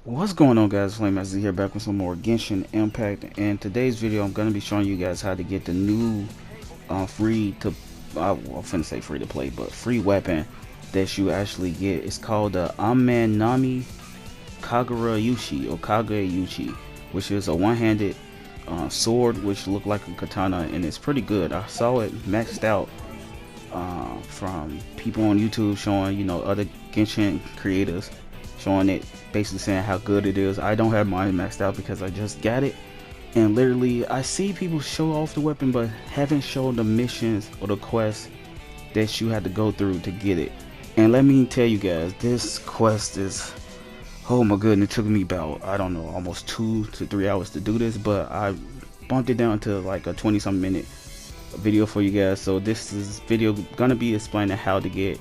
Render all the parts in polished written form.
What's going on, guys? FlameMasterZ here, back with some more Genshin Impact. And today's video, I'm going to be showing you guys how to get the new free to, I'm finna say free to play, but free weapon that you actually get. It's called the Amenoma Kageuchi, which is a one-handed sword which look like a katana, and it's pretty good. I saw it maxed out from people on YouTube showing, other Genshin creators showing it, basically saying how good it is. I don't have mine maxed out because I just got it, and literally I see people show off the weapon but haven't shown the missions or the quests that you had to go through to get it. And let me tell you guys, this quest is, oh my goodness, it took me about, I don't know, almost 2 to 3 hours to do this, but I bumped it down to like a 20-something minute video for you guys. So this is video gonna be explaining how to get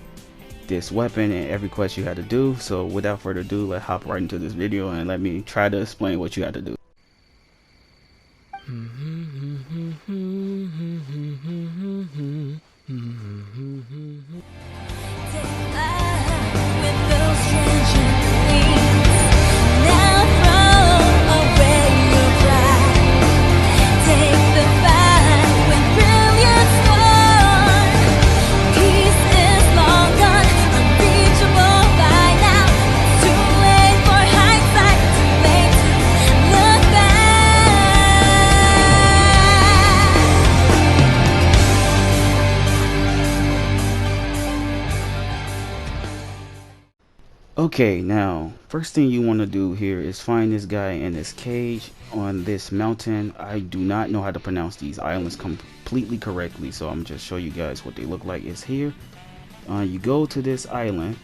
this weapon and every quest you had to do. So without further ado, let's hop right into this video and let me try to explain what you had to do. Okay, now first thing you want to do here is find this guy in this cage on this mountain. I do not know how to pronounce these islands completely correctly, so I'm just show you guys what they look like. It's here. You go to this island,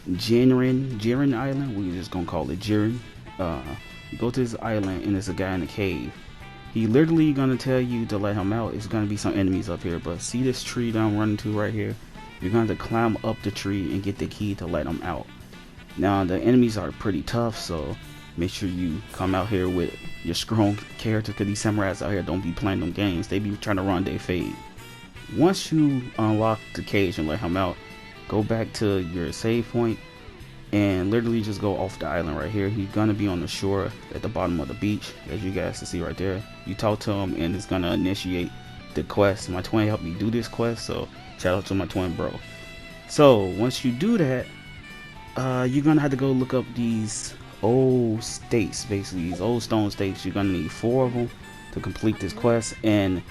Jiren Island. We're just gonna call it Jiren. You go to this island and there's a guy in a cave. He literally gonna tell you to let him out. It's gonna be some enemies up here, but see this tree that I'm running to right here? You're going to climb up the tree and get the key to let him out. Now the enemies are pretty tough, so make sure you come out here with your strong character, because these samurais out here don't be playing them games. They be trying to run their fade. Once you unlock the cage and let him out, go back to your save point and literally just go off the island right here. He's gonna be on the shore at the bottom of the beach, as you guys can see right there. You talk to him and it's gonna initiate the quest. My twin helped me do this quest, so shout out to my twin bro. So once you do that, you're gonna have to go look up these old states, basically these old stone states. You're gonna need 4 of them to complete this quest, and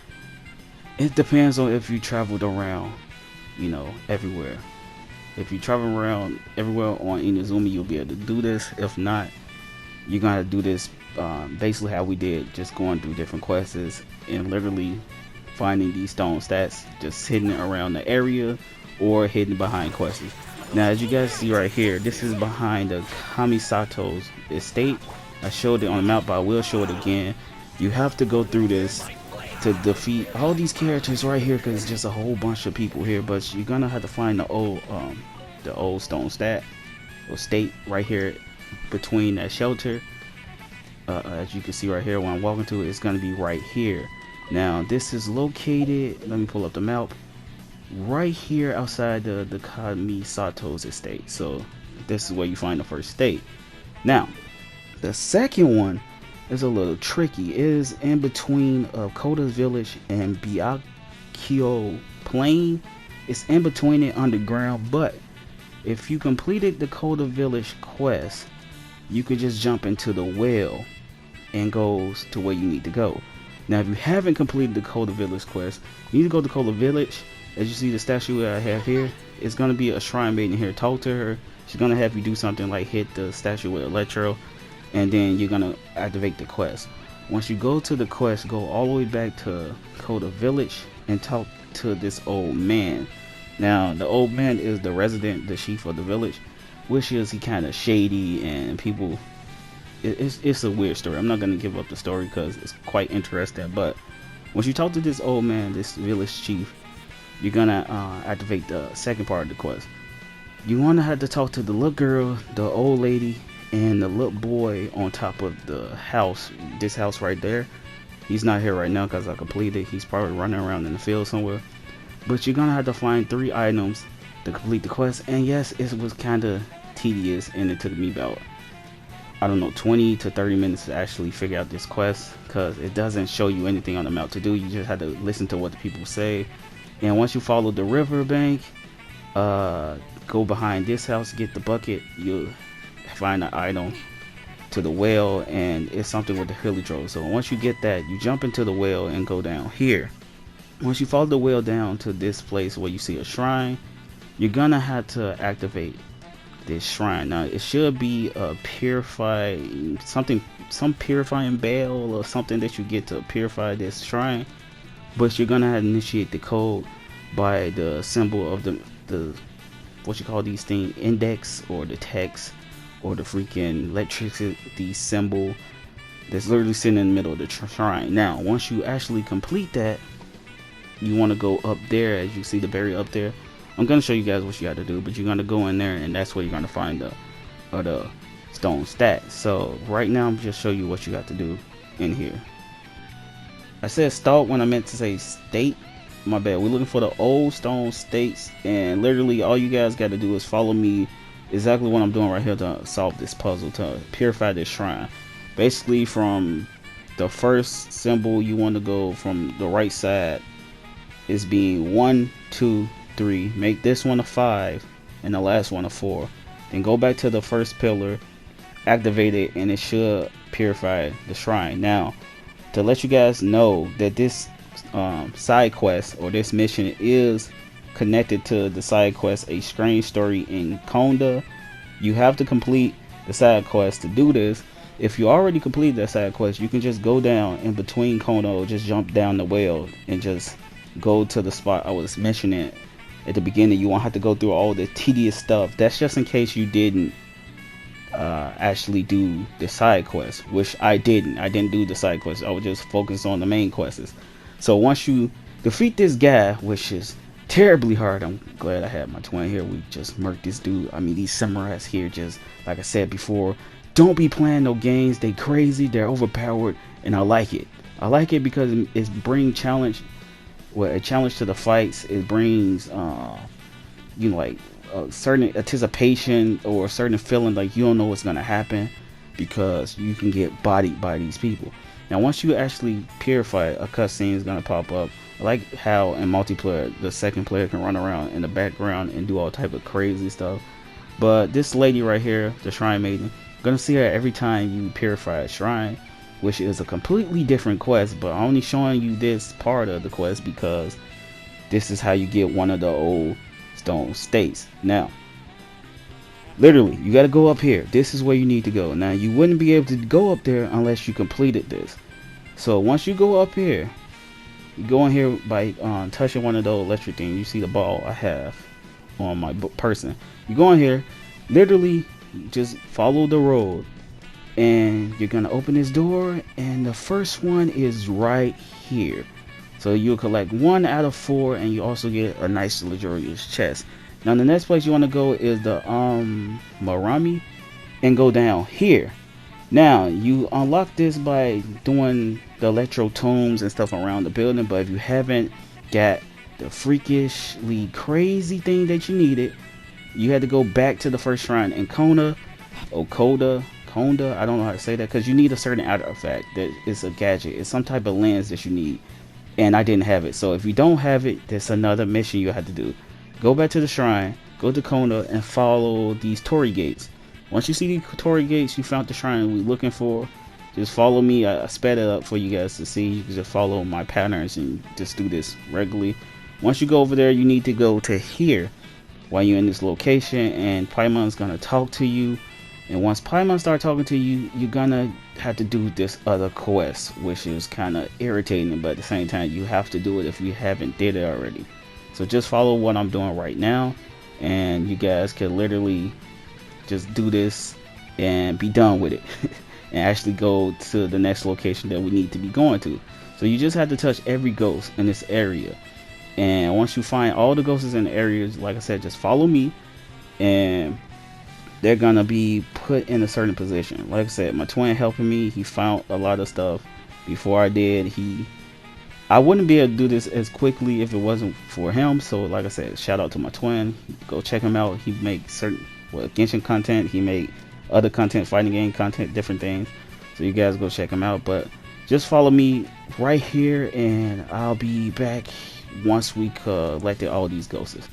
it depends on if you traveled around, everywhere. If you travel around everywhere on Inazuma, you'll be able to do this. If not, you're gonna do this basically how we did, just going through different quests and literally finding these stone stats just hidden around the area or hidden behind quests. Now as you guys see right here, this is behind the Kamisato's estate. I showed it on the map, but I will show it again. You have to go through this to defeat all these characters right here, because it's just a whole bunch of people here. But you're gonna have to find the old stone stat or state right here between that shelter. As you can see right here, when I'm walking to it, it's gonna be right here. Now this is located, let me pull up the map, right here outside the Kamisato's estate. So this is where you find the first state. Now the second one is a little tricky. It is in between Koda's village and Byakyo Plain. It's in between it underground, but if you completed the Koda village quest, you could just jump into the well and goes to where you need to go. Now if you haven't completed the Koda village quest, you need to go to Koda village. As you see the statue I have here, it's going to be a shrine maiden here. Talk to her. She's going to have you do something like hit the statue with electro, and then you're going to activate the quest. Once you go to the quest, go all the way back to Koda village and talk to this old man. Now the old man is the resident, the chief of the village, which is he kind of shady, and people, it's a weird story. I'm not going to give up the story because it's quite interesting. But once you talk to this old man, this village chief, you're gonna activate the second part of the quest. You wanna have to talk to the little girl, the old lady, and the little boy on top of the house. This house right there. He's not here right now because I completed. He's probably running around in the field somewhere. But you're gonna have to find 3 items to complete the quest. And yes, it was kind of tedious, and it took me about I don't know, 20 to 30 minutes to actually figure out this quest, because it doesn't show you anything on the map to do. You just have to listen to what the people say. And once you follow the riverbank, go behind this house, get the bucket, you'll find an item to the well, and it's something with the heliotrope. So once you get that, you jump into the well and go down here. Once you follow the well down to this place where you see a shrine, you're gonna have to activate this shrine. Now it should be a purify something, some purifying bell or something that you get to purify this shrine, but you're gonna have to initiate the code by the symbol of the what you call these things, index, or the text, or the freaking electricity symbol that's literally sitting in the middle of the shrine. Now once you actually complete that, you want to go up there. As you see the berry up there, I'm gonna show you guys what you got to do, but you're gonna go in there, and that's where you're gonna find the stone stats. So right now I'm just show you what you got to do in here. I said start when I meant to say state. My bad. We're looking for the old stone states, and literally all you guys got to do is follow me exactly what I'm doing right here to solve this puzzle, to purify this shrine. Basically, from the first symbol, you want to go from the right side is being 1, 2, 3. Make this one a 5 and the last one a 4. Then go back to the first pillar, activate it, and it should purify the shrine. Now, to let you guys know that this side quest or this mission is connected to the side quest A Strange Story in Konda, you have to complete the side quest to do this. If you already completed that side quest, you can just go down in between Konda, or just jump down the well and just go to the spot I was mentioning at the beginning. You won't have to go through all the tedious stuff. That's just in case you didn't actually do the side quest, which I didn't do the side quest. I was just focused on the main quests. So once you defeat this guy, which is terribly hard, I'm glad I had my twin here. We just murked this dude. I mean, these samurais here, just like I said before, don't be playing no games. They crazy, they're overpowered, and I like it. I like it because it brings challenge. Well, a challenge to the fights. It brings you know, like a certain anticipation or a certain feeling like you don't know what's gonna happen, because you can get bodied by these people. Now once you actually purify, a cutscene is gonna pop up. I like how in multiplayer the second player can run around in the background and do all type of crazy stuff. But this lady right here, the shrine maiden, gonna see her every time you purify a shrine, which is a completely different quest, but I'm only showing you this part of the quest because this is how you get one of the old stone states. Now literally you got to go up here. This is where you need to go. Now you wouldn't be able to go up there unless you completed this. So once you go up here, you go in here by touching one of those electric things. You see the ball I have on my person. You go in here, literally just follow the road, and you're gonna open this door, and the first one is right here. So you'll collect 1 out of 4, and you also get a nice luxurious chest. Now the next place you want to go is the Marami, and go down here. Now you unlock this by doing the electro tombs and stuff around the building, but if you haven't got the freakishly crazy thing that you needed, you had to go back to the first shrine in Konda, I don't know how to say that, because you need a certain artifact that is a gadget. It's some type of lens that you need, and I didn't have it. So if you don't have it, there's another mission you have to do. Go back to the shrine, go to Konda, and follow these Torii gates. Once you see the Torii gates, you found the shrine we're looking for. Just follow me. I sped it up for you guys to see. You can just follow my patterns and just do this regularly. Once you go over there, you need to go to here while you're in this location, and Paimon's gonna talk to you. And once Paimon starts talking to you, you're gonna have to do this other quest, which is kind of irritating, but at the same time you have to do it if you haven't did it already. So just follow what I'm doing right now, and you guys can literally just do this and be done with it and actually go to the next location that we need to be going to. So you just have to touch every ghost in this area, and once you find all the ghosts in the areas, like I said, just follow me, and they're gonna be put in a certain position. Like I said, my twin helping me. He found a lot of stuff before I did. I wouldn't be able to do this as quickly if it wasn't for him. So like I said, shout out to my twin. Go check him out. He makes certain Genshin content. He made other content, fighting game content, different things. So you guys go check them out. But just follow me right here, and I'll be back once we collected all these ghosts.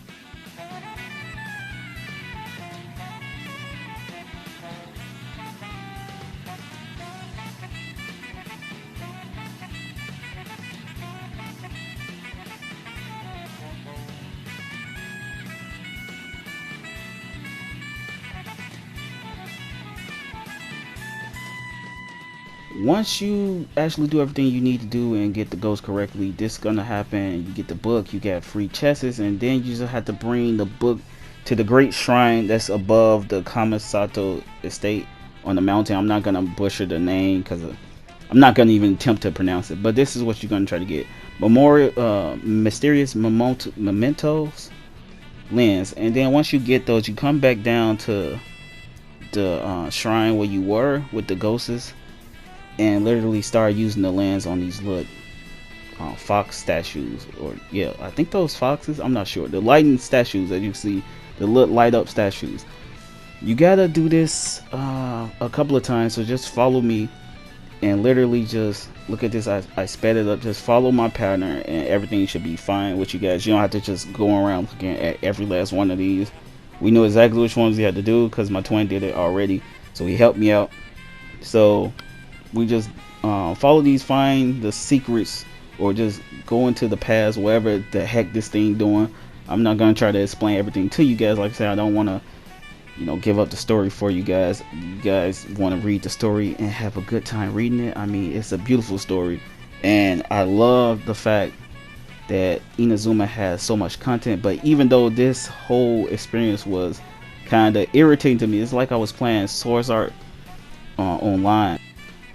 Once you actually do everything you need to do and get the ghost correctly, this is gonna happen. You get the book, you get free chests, and then you just have to bring the book to the great shrine that's above the Kamisato estate on the mountain. I'm not gonna butcher the name because I'm not gonna even attempt to pronounce it, but this is what you're gonna try to get: memorial, mysterious mementos lens. And then once you get those, you come back down to the shrine where you were with the ghosts, and literally start using the lens on these little fox statues, or yeah, I think those foxes, I'm not sure, the lighting statues that you see, the little light up statues. You gotta do this a couple of times, so just follow me and literally just look at this. I sped it up. Just follow my pattern and everything should be fine with you guys. You don't have to just go around looking at every last one of these. We know exactly which ones we had to do because my twin did it already, so he helped me out. So we just follow these, find the secrets, or just go into the past, whatever the heck this thing doing. I'm not gonna try to explain everything to you guys. Like I said, I don't want to, give up the story for you guys. You guys want to read the story and have a good time reading it. I mean, it's a beautiful story, and I love the fact that Inazuma has so much content. But even though this whole experience was kind of irritating to me, it's like I was playing Source Art online.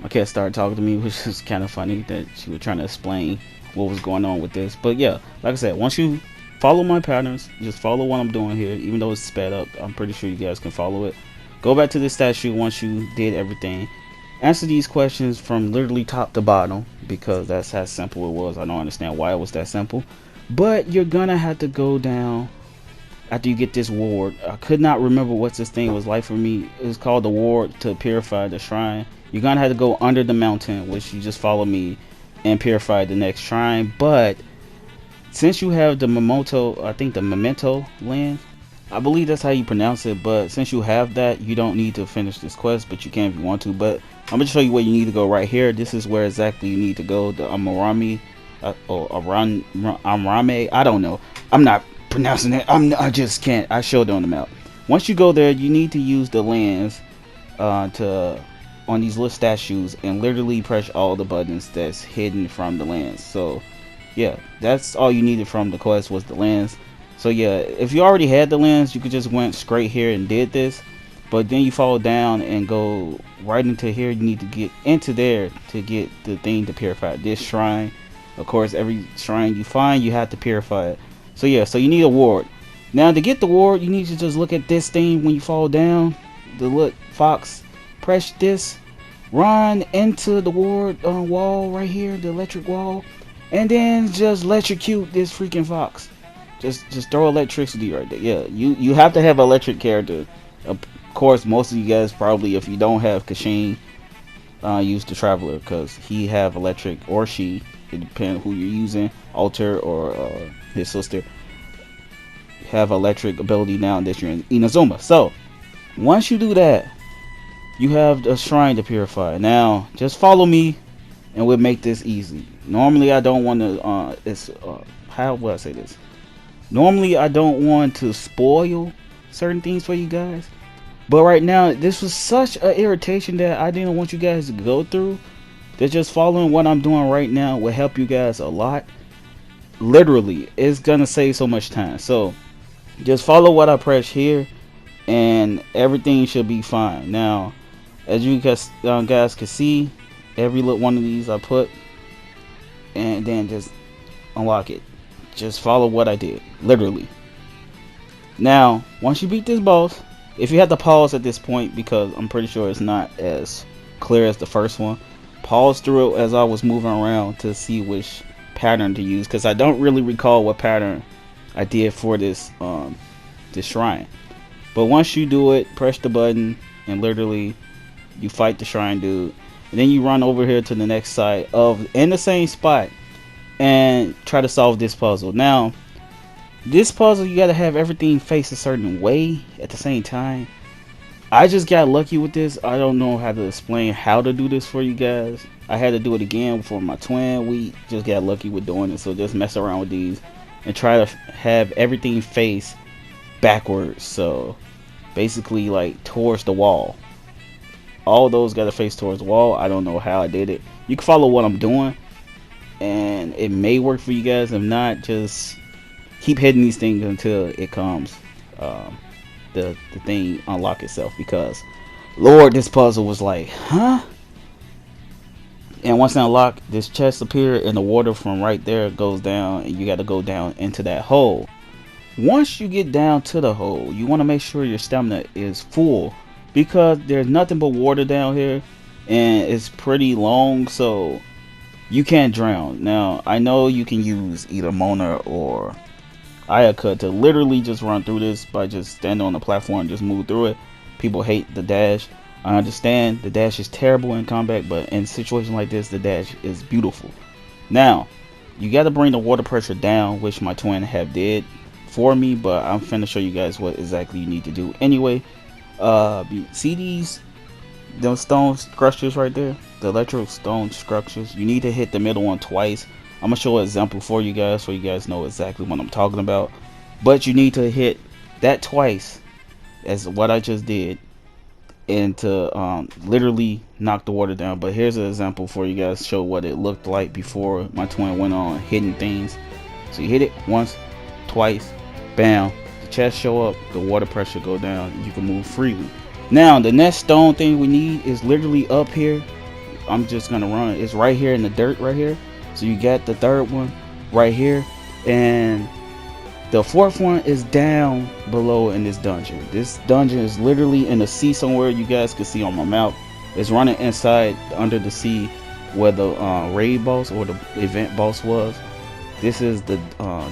My cat started talking to me, which is kind of funny that she was trying to explain what was going on with this. But yeah, like I said, once you follow my patterns, just follow what I'm doing here. Even though it's sped up, I'm pretty sure you guys can follow it. Go back to the statue once you did everything. Answer these questions from literally top to bottom, because that's how simple it was. I don't understand why it was that simple. But you're gonna have to go down after you get this ward. I could not remember what this thing was like for me. It's called the ward to purify the shrine. You're gonna have to go under the mountain, which you just follow me, and purify the next shrine. But since you have the memento land, I believe that's how you pronounce it. But since you have that, you don't need to finish this quest, but you can if you want to. But I'm gonna show you where you need to go right here. This is where exactly you need to go. The Amurami or Amrame. I don't know. I'm not pronouncing it. I just can't. I showed it on the map. Once you go there, you need to use the lens on these little statues and literally press all the buttons that's hidden from the lens. So yeah, that's all you needed from the quest was the lens. So yeah, if you already had the lens, you could just went straight here and did this. But then you fall down and go right into here. You need to get into there to get the thing to purify this shrine. Of course, every shrine you find, you have to purify it. So yeah, so you need a ward. Now to get the ward, you need to just look at this thing when you fall down. The little fox. Press this, run into the ward wall right here, the electric wall, and then just electrocute this freaking fox. Just throw electricity right there. Yeah, you have to have an electric character. Of course, most of you guys probably, if you don't have Kashin, use the Traveler, because he have electric, or she. It depends who you're using, Alter or his sister. Have electric ability now that you're in Inazuma. So once you do that, you have a shrine to purify. Now, just follow me, and we'll make this easy. Normally, I don't want to. How will I say this? Normally, I don't want to spoil certain things for you guys, but right now, this was such an irritation that I didn't want you guys to go through. That just following what I'm doing right now will help you guys a lot. Literally, it's gonna save so much time. So, just follow what I press here, and everything should be fine. Now, as you guys can see, every little one of these I put, and then just unlock it. Just follow what I did, literally. Now, once you beat this boss, if you have to pause at this point, because I'm pretty sure it's not as clear as the first one, pause through it as I was moving around to see which pattern to use, because I don't really recall what pattern I did for this this shrine. But once you do it, press the button and literally you fight the shrine dude, and then you run over here to the next side of in the same spot and try to solve this puzzle. Now, this puzzle you gotta have everything face a certain way at the same time. I just got lucky with this. I don't know how to explain how to do this for you guys. I had to do it again for my twin. We just got lucky with doing it. So just mess around with these and try to have everything face backwards. So basically like towards the wall. All those got to face towards the wall. I don't know how I did it. You can follow what I'm doing and it may work for you guys. If not, just keep hitting these things until it comes. The thing unlock itself, because Lord, this puzzle was like, huh? And once it unlocked, this chest appeared and the water from right there goes down and you got to go down into that hole. Once you get down to the hole, you want to make sure your stamina is full, because there's nothing but water down here and it's pretty long, so you can't drown. Now I know you can use either Mona or Ayaka to literally just run through this by just standing on the platform and just move through it. People hate the dash. I understand the dash is terrible in combat, but in situations like this, the dash is beautiful. Now, you got to bring the water pressure down, which my twin have did for me, but I'm finna show you guys what exactly you need to do. Anyway, see these stone structures right there, the electric stone structures? You need to hit the middle one twice. I'm gonna show an example for you guys so you guys know exactly what I'm talking about. But you need to hit that twice, as what I just did, and to literally knock the water down. But here's an example for you guys to show what it looked like before my twin went on hitting things. So you hit it once, twice, bam, the chest show up, the water pressure go down, and you can move freely. Now the next stone thing we need is literally up here. I'm just gonna run it. It's right here in the dirt right here. So you got the third one right here, and the fourth one is down below in this dungeon. This dungeon is literally in the sea somewhere. You guys can see on my map. It's running inside under the sea where the raid boss or the event boss was. This is the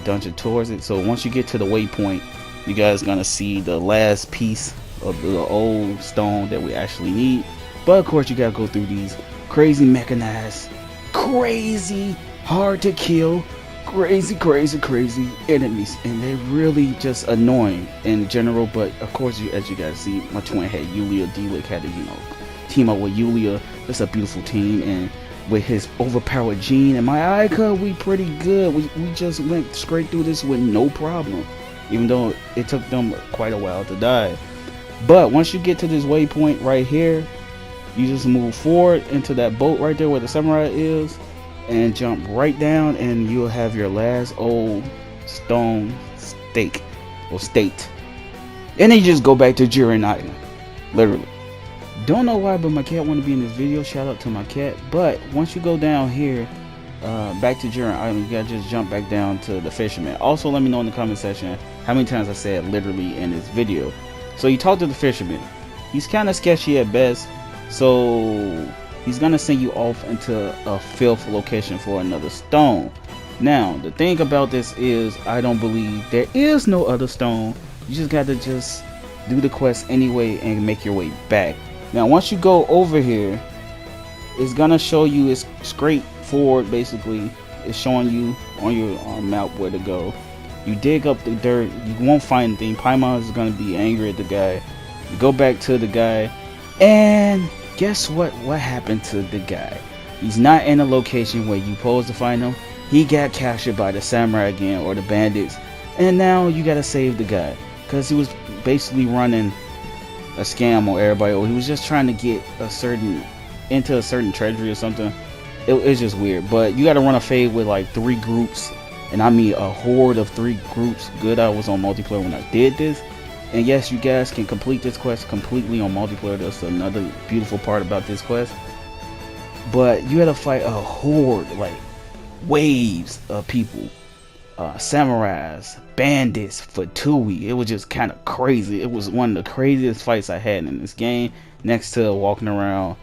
dungeon towards it. So once you get to the waypoint, you guys gonna see the last piece of the old stone that we actually need. But of course you gotta go through these crazy mechanized, crazy hard to kill, crazy enemies, and they're really just annoying in general. But of course, as you guys see, my twin had Yulia. D-Lick had to team up with Yulia. It's a beautiful team, and with his overpowered Gene and my Ayaka, we pretty good. We just went straight through this with no problem, even though it took them quite a while to die. But once you get to this waypoint right here, you just move forward into that boat right there where the samurai is, and jump right down, and you'll have your last old stone stake or state. And then you just go back to Jiren Island, literally. Don't know why, but my cat want to be in this video. Shout out to my cat. But once you go down here, back to Jiren Island, you gotta just jump back down to the fisherman. Also, let me know in the comment section how many times I said literally in this video. So you talk to the fisherman. He's kind of sketchy at best, so he's gonna send you off into a filth location for another stone. Now the thing about this is, I don't believe there is no other stone. You just gotta just do the quest anyway and make your way back. Now once you go over here, it's gonna show you, it's straight forward basically. It's showing you on your map where to go. You dig up the dirt, you won't find anything. Paimon is gonna be angry at the guy. You go back to the guy, and guess what happened to the guy? He's not in a location where you supposed to find him. He got captured by the samurai again, or the bandits, and now you gotta save the guy, because he was basically running a scam on everybody, or he was just trying to get into a certain treasury or something. It's just weird. But you gotta run a fade with like 3 groups, and I mean a horde of 3 groups. Good, I was on multiplayer when I did this. And yes, you guys can complete this quest completely on multiplayer. That's another beautiful part about this quest. But you had to fight a horde, like waves of people, samurais, bandits, Fatui. It was just kind of crazy. It was one of the craziest fights I had in this game, next to walking around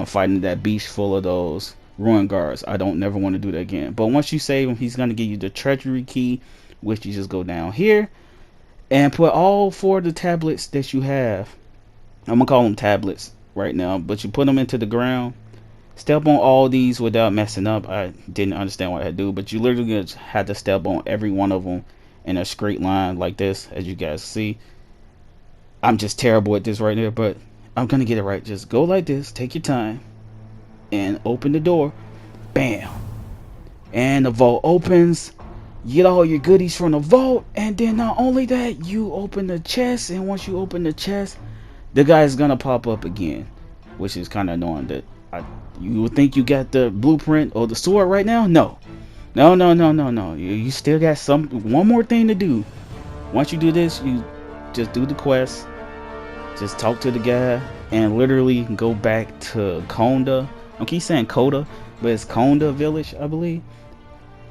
fighting that beach full of those ruin guards. I don't never want to do that again. But once you save him, he's going to give you the treasury key, which you just go down here and put all 4 of the tablets that you have I'm gonna call them tablets right now, but you put them into the ground. Step on all these without messing up. I didn't understand what I had to do, but you literally just had to step on every one of them in a straight line like this, as you guys see. I'm just terrible at this right there, but I'm gonna get it right. Just go like this, take your time, and open the door. Bam! And the vault opens. You get all your goodies from the vault, and then not only that, you open the chest, and once you open the chest, the guy's gonna pop up again, which is kind of annoying. That you would think you got the blueprint or the sword right now. No, no, no, no, no, no. You still got one more thing to do. Once you do this, you just do the quest, just talk to the guy, and literally go back to Konda. I keep saying Koda, but it's Konda Village, I believe.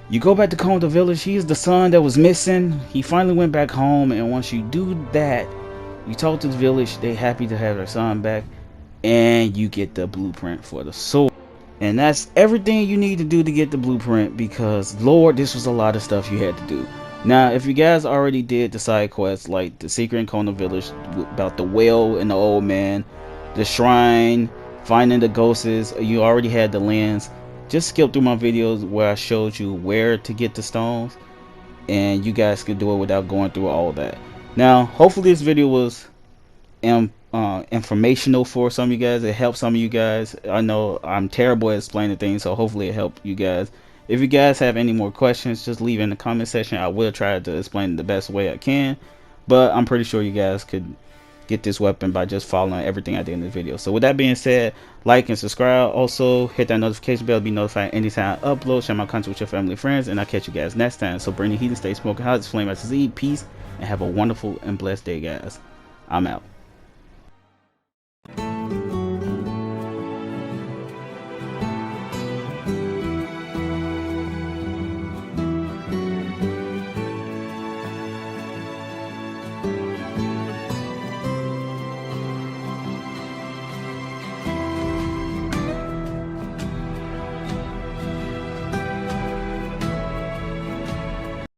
You go back to Konda Village. He's the son that was missing. He finally went back home, and once you do that, you talk to the village. They happy to have their son back, and you get the blueprint for the sword. And that's everything you need to do to get the blueprint, because Lord, this was a lot of stuff you had to do. Now, if you guys already did the side quests, like the secret in Konda Village about the whale and the old man, the shrine, finding the ghosts, you already had the lens, just skip through my videos where I showed you where to get the stones, and you guys can do it without going through all that. Now, hopefully this video was informational for some of you guys. It helped some of you guys. I know I'm terrible at explaining things, so hopefully it helped you guys. If you guys have any more questions, just leave it in the comment section. I will try to explain it the best way I can, but I'm pretty sure you guys could get this weapon by just following everything I did in this video. So with that being said, like and subscribe. Also hit that notification bell to be notified anytime I upload. Share my content with your family and friends, and I'll catch you guys next time. So bring the heat and stay smoking hot. It's FlameMasterZ. Peace, and have a wonderful and blessed day, guys. I'm out.